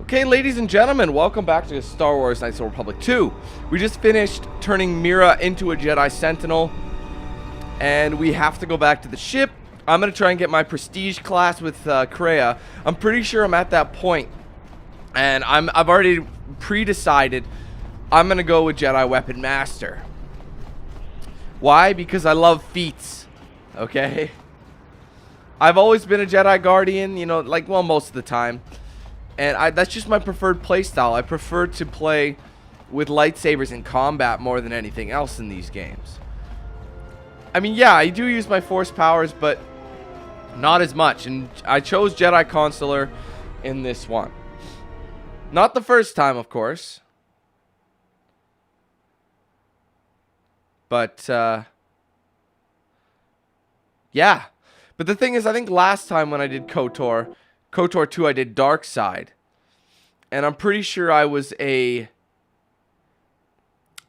Okay, ladies and gentlemen, welcome back to Star Wars Knights of the Republic 2. We just finished turning Mira into a Jedi Sentinel, and we have to go back to the ship. I'm going to try and get my prestige class with Kreia. I'm pretty sure I'm at that point, and I've already pre-decided I'm going to go with Jedi Weaponmaster. Why? Because I love feats, okay? I've always been a Jedi Guardian, you know, like, well, most of the time. And that's just my preferred playstyle. I prefer to play with lightsabers in combat more than anything else in these games. I mean, yeah, I do use my force powers, but not as much. And I chose Jedi Consular in this one. Not the first time, of course. But, yeah. But the thing is, I think last time when I did KOTOR 2, I did Dark Side. And I'm pretty sure I'm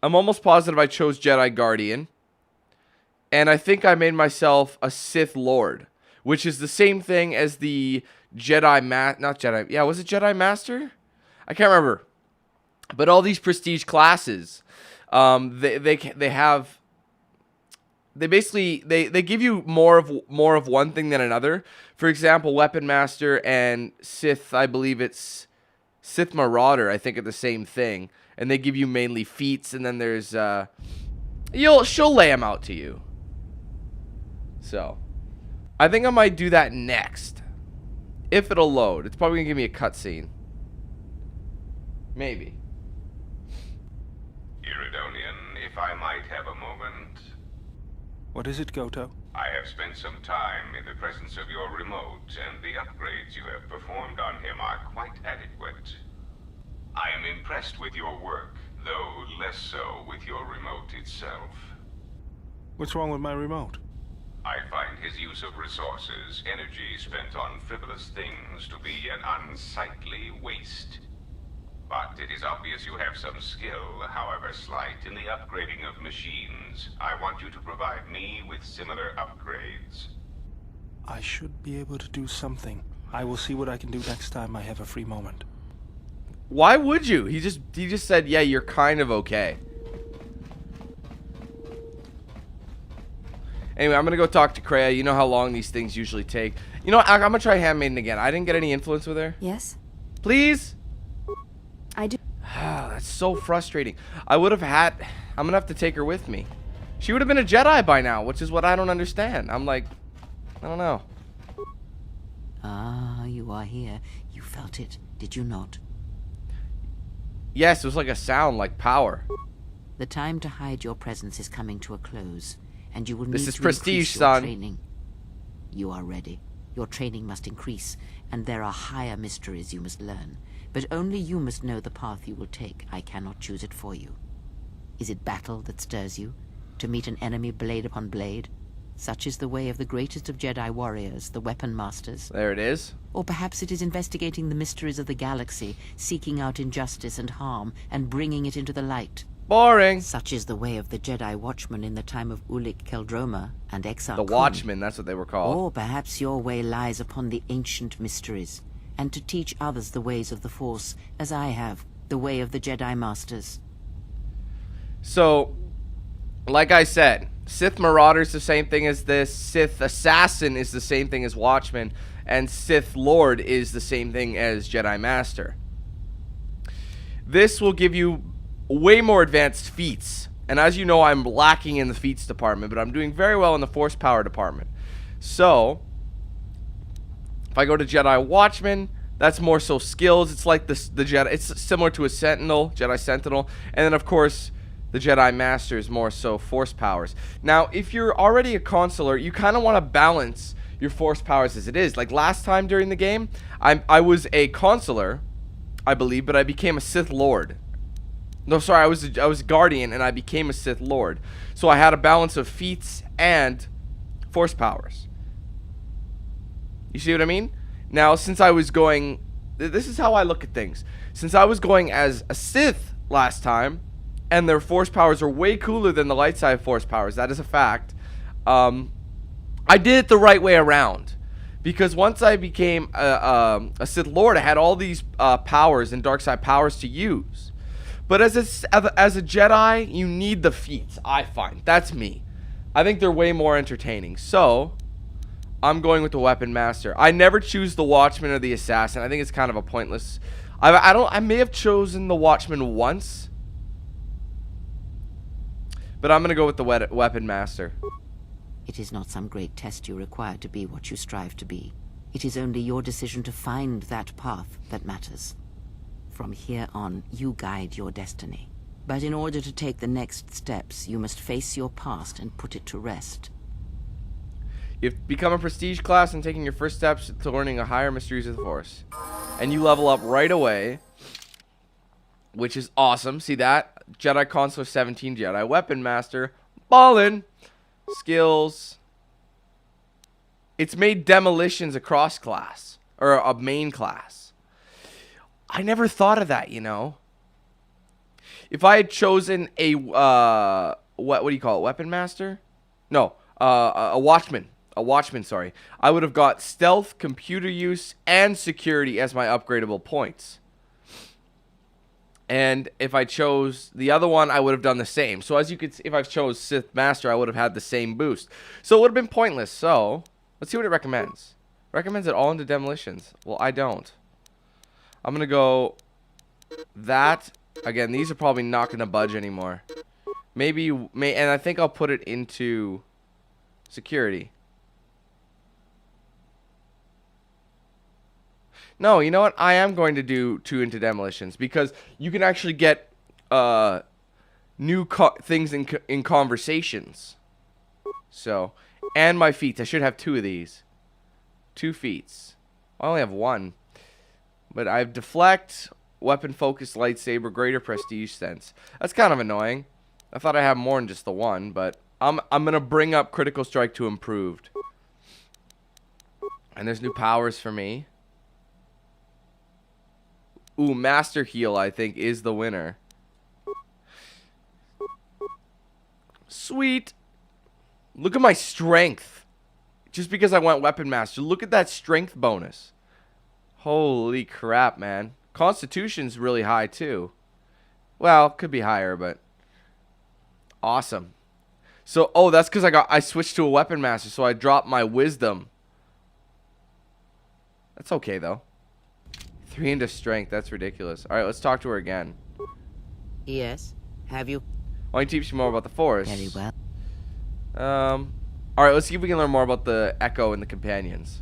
almost positive I chose Jedi Guardian. And I think I made myself a Sith Lord, which is the same thing as the Jedi was it Jedi Master? I can't remember. But all these prestige classes, they give you more of one thing than another. For example, Weaponmaster and Sith, I believe it's Sith Marauder, I think are the same thing, and they give you mainly feats, and then there's she'll lay them out to you. So, I think I might do that next, if it'll load. It's probably gonna give me a cutscene, maybe. Iridonian, if I might have a moment. What is it, Goto? I have spent some time in the presence of your remote, and the upgrades you have performed on him are quite adequate. I am impressed with your work, though less so with your remote itself. What's wrong with my remote? I find his use of resources, energy spent on frivolous things, to be an unsightly waste. But it is obvious you have some skill, however slight, in the upgrading of machines. I want you to provide me with similar upgrades. I should be able to do something. I will see what I can do next time I have a free moment. Why would you? He just said, yeah, you're kind of okay. Anyway, I'm gonna go talk to Kreia. You know how long these things usually take. You know what? I'm gonna try Handmaiden again. I didn't get any influence with her. Yes? Please? I do. That's so frustrating. I'm gonna have to take her with me. She would have been a Jedi by now, which is what I don't understand. I'm like, I don't know. Ah, you are here. You felt it, did you not? Yes, it was like a sound, like power. The time to hide your presence is coming to a close, and you will need This is to prestige, increase your son. training. You are ready. Your training must increase, and there are higher mysteries you must learn. But only you must know the path you will take. I cannot choose it for you. Is it battle that stirs you? To meet an enemy blade upon blade? Such is the way of the greatest of Jedi warriors, the Weaponmasters. There it is. Or perhaps it is investigating the mysteries of the galaxy, seeking out injustice and harm, and bringing it into the light. Boring. Such is the way of the Jedi Watchmen in the time of Ulic Qel-Droma and Exar The Kun. Watchmen, that's what they were called. Or perhaps your way lies upon the ancient mysteries, and to teach others the ways of the Force, as I have, the way of the Jedi Masters. So, like I said, Sith Marauder is the same thing as this, Sith Assassin is the same thing as Watchman, and Sith Lord is the same thing as Jedi Master. This will give you way more advanced feats, and as you know, I'm lacking in the feats department, but I'm doing very well in the Force Power department. So, if I go to Jedi Watchman, that's more so skills. It's like the Jedi. It's similar to a Sentinel, Jedi Sentinel, and then of course the Jedi Master is more so Force powers. Now, if you're already a consular, you kind of want to balance your Force powers as it is. Like last time during the game, I was a consular, I believe, but I became a Sith Lord. No, sorry, I was a Guardian and I became a Sith Lord. So I had a balance of feats and Force powers. You see what I mean? Now, since I was going... This is how I look at things. Since I was going as a Sith last time, and their Force powers are way cooler than the light side Force powers, that is a fact, I did it the right way around. Because once I became a Sith Lord, I had all these powers and dark side powers to use. But as a Jedi, you need the feats, I find. That's me. I think they're way more entertaining. So, I'm going with the Weaponmaster. I never choose the Watchman or the Assassin. I think it's kind of a pointless... I may have chosen the Watchman once. But I'm going to go with the Weaponmaster. It is not some great test you require to be what you strive to be. It is only your decision to find that path that matters. From here on, you guide your destiny. But in order to take the next steps, you must face your past and put it to rest. You've become a prestige class and taking your first steps to learning a higher mysteries of the Force. And you level up right away, which is awesome. See that? Jedi Consular 17, Jedi Weaponmaster. Ballin'. Skills. It's made demolitions a cross class. Or a main class. I never thought of that, you know. If I had chosen a, what do you call it? Weaponmaster? No, a Watchman. A Watchman, sorry. I would have got stealth, computer use, and security as my upgradable points. And if I chose the other one, I would have done the same. So as you could see, if I chose Sith Master, I would have had the same boost. So it would have been pointless. So let's see what it recommends. It recommends it all into demolitions. Well, I don't. I'm going to go that. Again, these are probably not going to budge anymore. Maybe, and I think I'll put it into security. No, you know what? I am going to do 2 into demolitions because you can actually get new things in conversations. So, and my feats. I should have 2 of these. 2 feats. I only have 1. But I have deflect, weapon focus, lightsaber, greater prestige sense. That's kind of annoying. I thought I had more than just the 1, but I'm gonna bring up critical strike to improved. And there's new powers for me. Ooh, Master Heal, I think, is the winner. Sweet. Look at my strength. Just because I went Weaponmaster. Look at that strength bonus. Holy crap, man. Constitution's really high, too. Well, could be higher, but... Awesome. So, oh, that's because I switched to a Weaponmaster, so I dropped my wisdom. That's okay, though. 3 into strength. That's ridiculous. Alright, let's talk to her again. Yes? Have you? Why don't you teach me more about the Force? Very well. Alright, let's see if we can learn more about the Echo and the companions.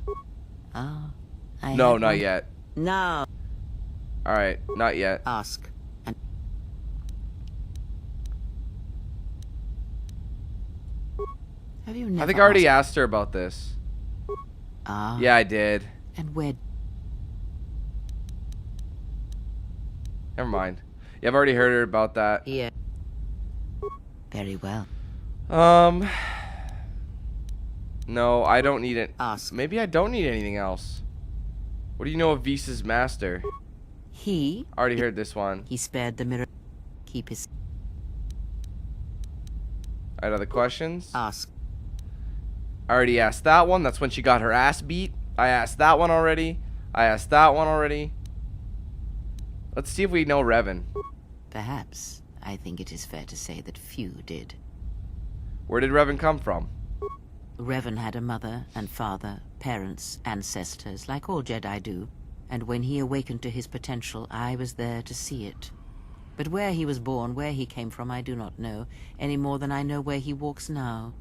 Ah, No, not yet. No. Alright, not yet. Ask. And have you never I think I already asked? asked her about this. Ah. Yeah, I did. And where? Never mind. Yeah, I've already heard her about that. Yeah. Very well. No, I don't need it. Ask. Maybe I don't need anything else. What do you know of Visa's master? He Already heard this one. He spared the mirror. Keep his. Alright, other questions? Ask. I already asked that one. That's when she got her ass beat. I asked that one already. I asked that one already. Let's see if we know Revan. Perhaps. I think it is fair to say that few did. Where did Revan come from? Revan had a mother and father, parents, ancestors, like all Jedi do. And when he awakened to his potential, I was there to see it. But where he was born, where he came from, I do not know, any more than I know where he walks now.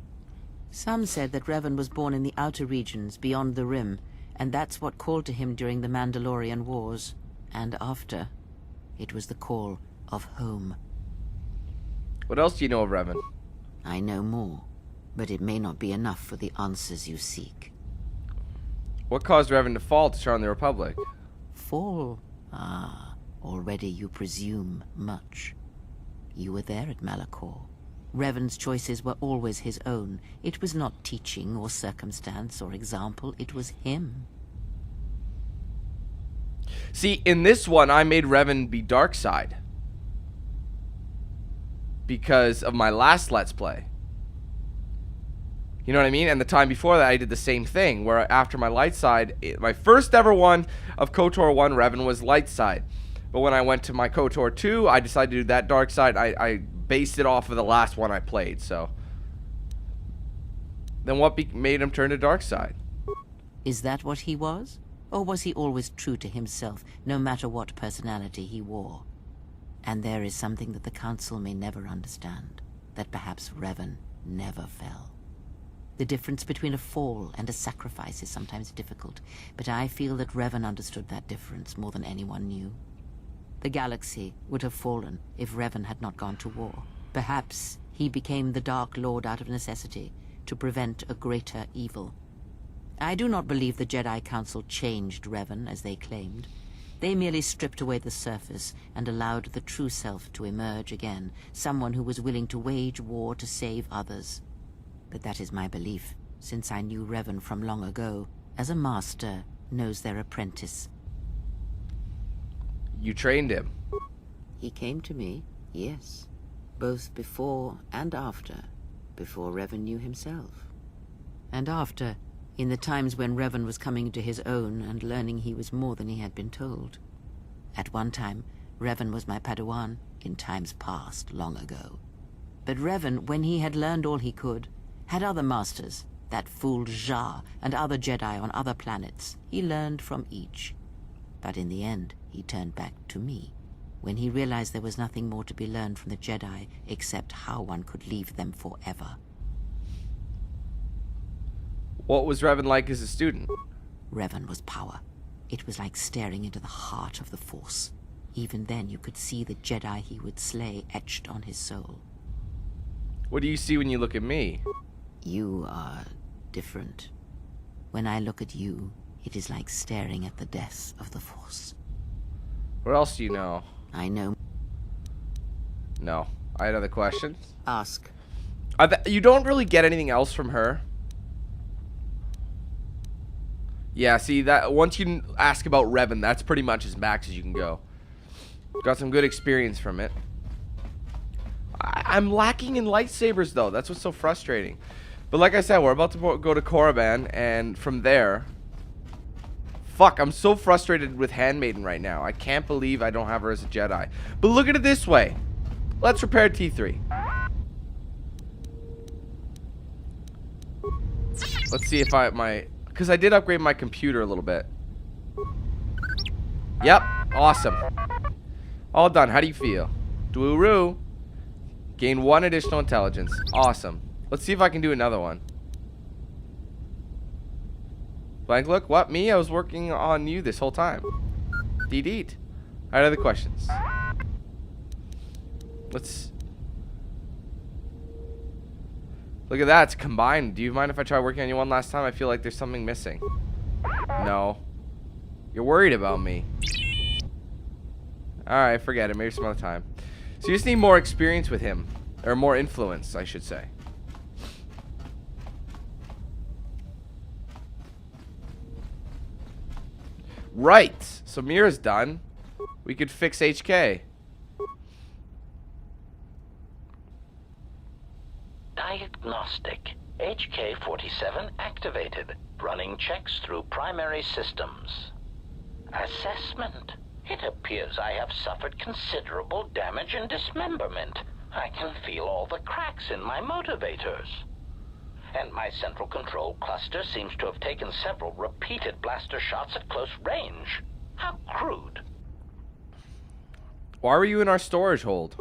Some said that Revan was born in the outer regions, beyond the Rim, and that's what called to him during the Mandalorian Wars. And after, it was the call of home. What else do you know of Revan? I know more, but it may not be enough for the answers you seek. What caused Revan to fall to join the Republic? Fall? Ah, already you presume much. You were there at Malachor. Revan's choices were always his own. It was not teaching or circumstance or example, it was him. See, in this one, I made Revan be dark side. Because of my last Let's Play. You know what I mean? And the time before that, I did the same thing, where after my light side, my first ever one of KOTOR 1 Revan was light side. But when I went to my KOTOR 2, I decided to do that dark side. I based it off of the last one I played, so. Then what made him turn to dark side? Is that what he was? Or was he always true to himself, no matter what personality he wore? And there is something that the Council may never understand, that perhaps Revan never fell. The difference between a fall and a sacrifice is sometimes difficult, but I feel that Revan understood that difference more than anyone knew. The galaxy would have fallen if Revan had not gone to war. Perhaps he became the Dark Lord out of necessity, to prevent a greater evil. I do not believe the Jedi Council changed Revan, as they claimed. They merely stripped away the surface and allowed the true self to emerge again, someone who was willing to wage war to save others. But that is my belief, since I knew Revan from long ago, as a master knows their apprentice. You trained him. He came to me, yes, both before and after, before Revan knew himself. And after, in the times when Revan was coming to his own and learning he was more than he had been told. At one time, Revan was my Padawan, in times past, long ago. But Revan, when he had learned all he could, had other masters, that fool Jar and other Jedi on other planets. He learned from each. But in the end, he turned back to me, when he realized there was nothing more to be learned from the Jedi except how one could leave them forever. What was Revan like as a student? Revan was power. It was like staring into the heart of the Force. Even then you could see the Jedi he would slay etched on his soul. What do you see when you look at me? You are different. When I look at you, it is like staring at the death of the Force. What else do you know? I know. No. I had other questions. Ask. You don't really get anything else from her? Yeah, see, that once you ask about Revan, that's pretty much as max as you can go. Got some good experience from it. I'm lacking in lightsabers, though. That's what's so frustrating. But like I said, we're about to go to Korriban, and from there... Fuck, I'm so frustrated with Handmaiden right now. I can't believe I don't have her as a Jedi. But look at it this way. Let's repair T3. Let's see if because I did upgrade my computer a little bit. Yep, awesome. All done. How do you feel? Dwoo-roo. Gain 1 additional intelligence. Awesome. Let's see if I can do another one. Blank look. What? Me? I was working on you this whole time. Deet. Alright, other questions. Let's... Look at that. It's combined. Do you mind if I try working on you one last time? I feel like there's something missing. No. You're worried about me. Alright, forget it. Maybe some other time. So you just need more experience with him. Or more influence, I should say. Right. So Mira's done. We could fix HK. Diagnostic. HK-47 activated. Running checks through primary systems. Assessment. It appears I have suffered considerable damage and dismemberment. I can feel all the cracks in my motivators. And my central control cluster seems to have taken several repeated blaster shots at close range. How crude. Why were you in our storage hold?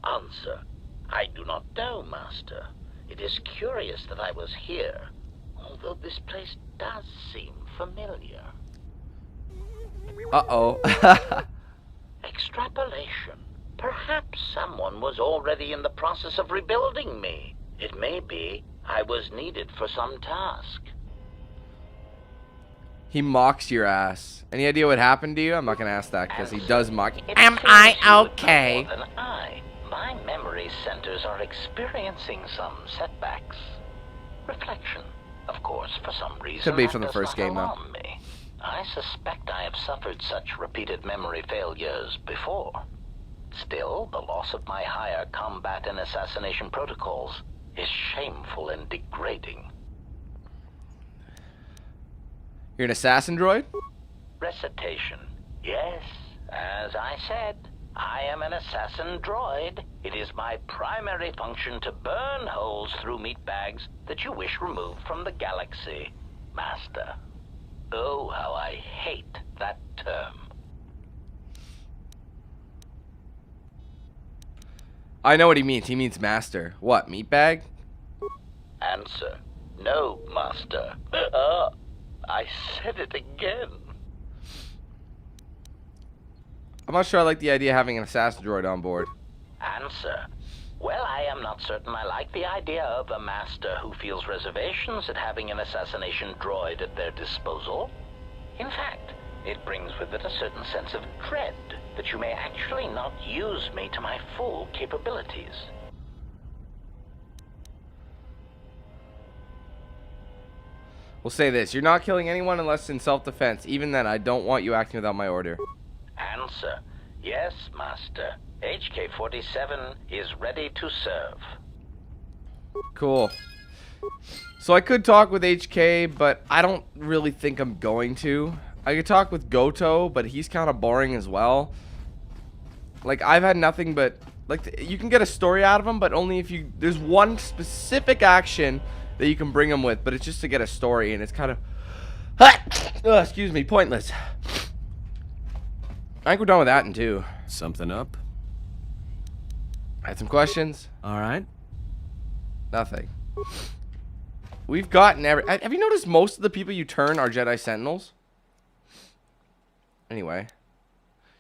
Answer. I do not know, Master. It is curious that I was here, although this place does seem familiar. Uh-oh. Extrapolation. Perhaps someone was already in the process of rebuilding me. It may be I was needed for some task. He mocks your ass. Any idea what happened to you? I'm not going to ask that because he does mock. It Am seems I you would know okay? more than I. My memory centers are experiencing some setbacks. Reflection, of course, for some reason. Could be that from the does first not game, though. alarm me. I suspect I have suffered such repeated memory failures before. Still, the loss of my higher combat and assassination protocols is shameful and degrading. You're an assassin droid? Recitation. Yes, as I said, I am an assassin droid. It is my primary function to burn holes through meat bags that you wish removed from the galaxy, Master. Oh, how I hate that term. I know what he means. He means master. What, meatbag? Answer. No, Master. I said it again. I'm not sure I like the idea of having an assassin droid on board. Answer. Well, I am not certain I like the idea of a master who feels reservations at having an assassination droid at their disposal. In fact, it brings with it a certain sense of dread that you may actually not use me to my full capabilities. We'll say this. You're not killing anyone unless in self-defense. Even then, I don't want you acting without my order. Answer. Yes, Master. HK-47 is ready to serve. Cool. So I could talk with HK, but I don't really think I'm going to. I could talk with Goto, but he's kind of boring as well. Like, I've had nothing but... Like, you can get a story out of him, but only if you... There's one specific action that you can him him with, but it's just to get a story, and it's kind of... excuse me, pointless. I think we're done with that in 2. Something up? Had some questions? Alright. Nothing. We've gotten every... Have you noticed most of the people you turn are Jedi Sentinels? Anyway.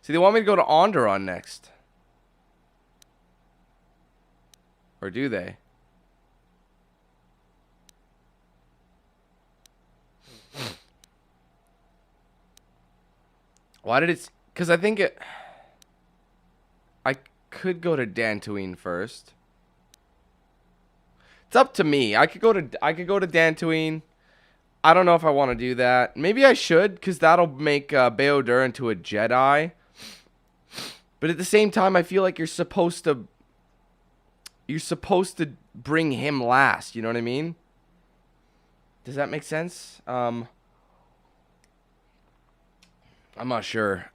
See, they want me to go to Onderon next. Or do they? Why did it... Because I think it... I could go to Dantooine first. It's up to me. I could go to Dantooine. I don't know if I want to do that. Maybe I should, because that'll make Bao-Dur into a Jedi. But at the same time, I feel like you're supposed to bring him last. You know what I mean? Does that make sense? I'm not sure.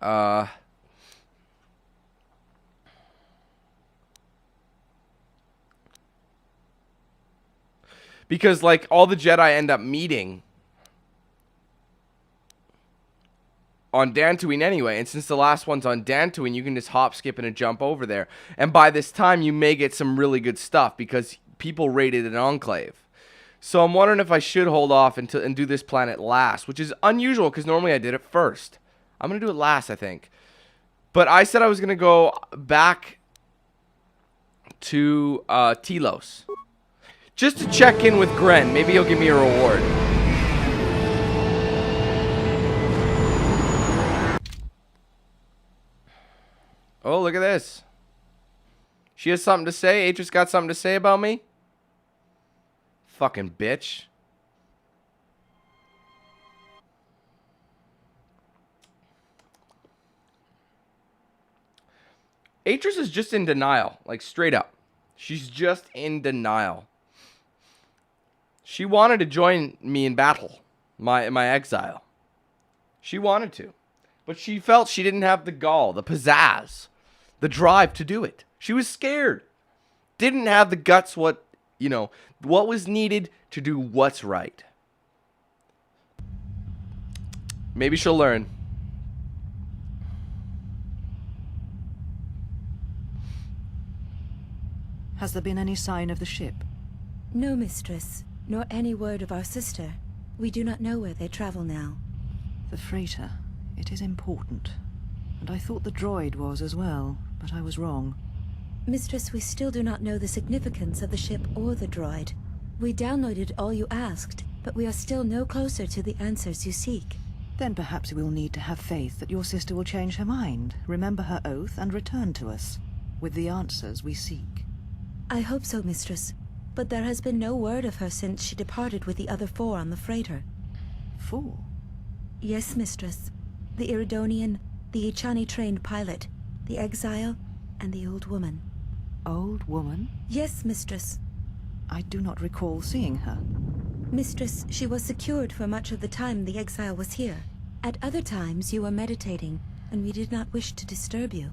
Because, like, all the Jedi end up meeting on Dantooine anyway. And since the last one's on Dantooine, you can just hop, skip, and a jump over there. And by this time, you may get some really good stuff because people raided an enclave. So I'm wondering if I should hold off and do this planet last, which is unusual because normally I did it first. I'm going to do it last, I think. But I said I was going to go back to Telos. Just to check in with Gren. Maybe he'll give me a reward. Oh, look at this. She has something to say. Atris got something to say about me. Fucking bitch. Atris is just in denial. Like, straight up. She's just in denial. She wanted to join me in battle, my exile. She wanted to. But she felt she didn't have the gall, the pizzazz, the drive to do it. She was scared. Didn't have the guts, what was needed to do what's right. Maybe she'll learn. Has there been any sign of the ship? No, mistress, nor any word of our sister. We do not know where they travel now. The freighter. It is important. And I thought the droid was as well, but I was wrong. Mistress, we still do not know the significance of the ship or the droid. We downloaded all you asked, but we are still no closer to the answers you seek. Then perhaps we'll need to have faith that your sister will change her mind, remember her oath, and return to us, with the answers we seek. I hope so, mistress. But there has been no word of her since she departed with the other 4 on the freighter. 4? Yes, mistress. The Iridonian, the Ichani-trained pilot, the exile, and the old woman. Old woman? Yes, mistress. I do not recall seeing her. Mistress, she was secured for much of the time the exile was here. At other times, you were meditating, and we did not wish to disturb you.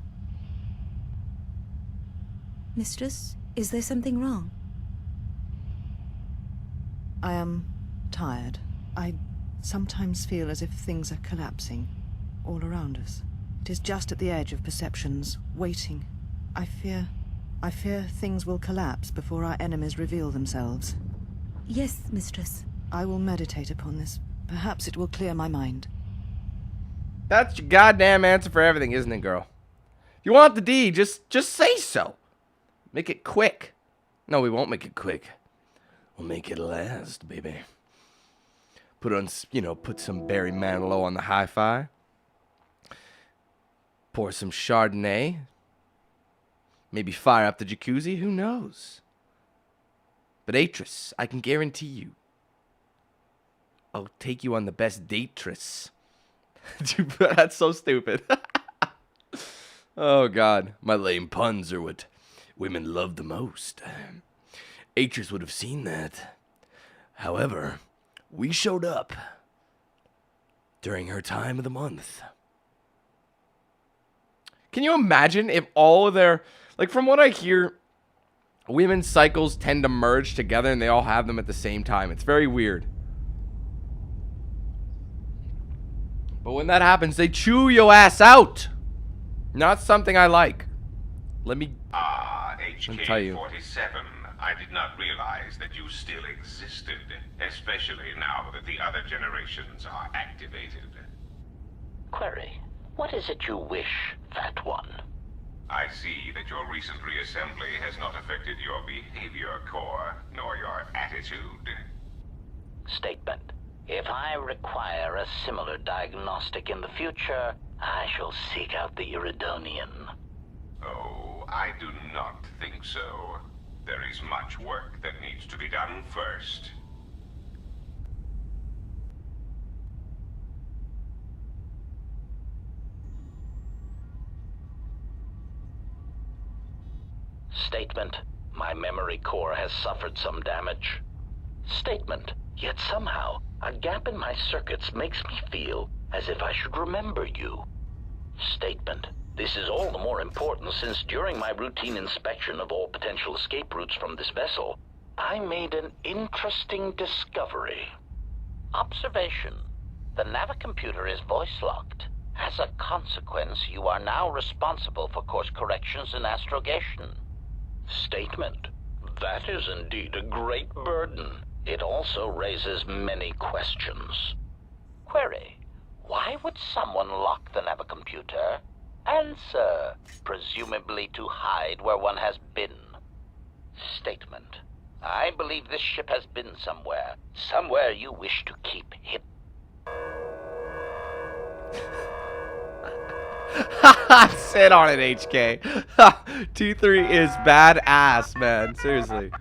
Mistress, is there something wrong? I am tired. I sometimes feel as if things are collapsing all around us. It is just at the edge of perceptions, waiting. I fear things will collapse before our enemies reveal themselves. Yes, Mistress. I will meditate upon this. Perhaps it will clear my mind. That's your goddamn answer for everything, isn't it, girl? If you want the D, just say so. Make it quick. No, we won't make it quick. We'll make it last, baby. Put some Barry Manilow on the hi-fi. Pour some Chardonnay. Maybe fire up the jacuzzi, who knows? But Atris, I can guarantee you, I'll take you on the best date-tris. That's so stupid. Oh, God. My lame puns are what women love the most. Atris would have seen that. However, we showed up during her time of the month. Can you imagine if all of their... Like, from what I hear, women's cycles tend to merge together and they all have them at the same time. It's very weird. But when that happens, they chew your ass out. Not something I like. Let me tell you. HK-47. I did not realize that you still existed, especially now that the other generations are activated. Query. What is it you wish, Fat One? I see that your recent reassembly has not affected your behavior core, nor your attitude. Statement. If I require a similar diagnostic in the future, I shall seek out the Iridonian. Oh, I do not think so. There is much work that needs to be done first. Statement. My memory core has suffered some damage. Statement. Yet somehow, a gap in my circuits makes me feel as if I should remember you. Statement. This is all the more important since during my routine inspection of all potential escape routes from this vessel, I made an interesting discovery. Observation. The navicomputer is voice-locked. As a consequence, you are now responsible for course corrections and astrogation. Statement. That is indeed a great burden. It also raises many questions. Query. Why would someone lock the navicomputer? Answer. Presumably to hide where one has been. Statement. I believe this ship has been somewhere. Somewhere you wish to keep hidden. Sit on it, HK. 2-3 is badass, man. Seriously.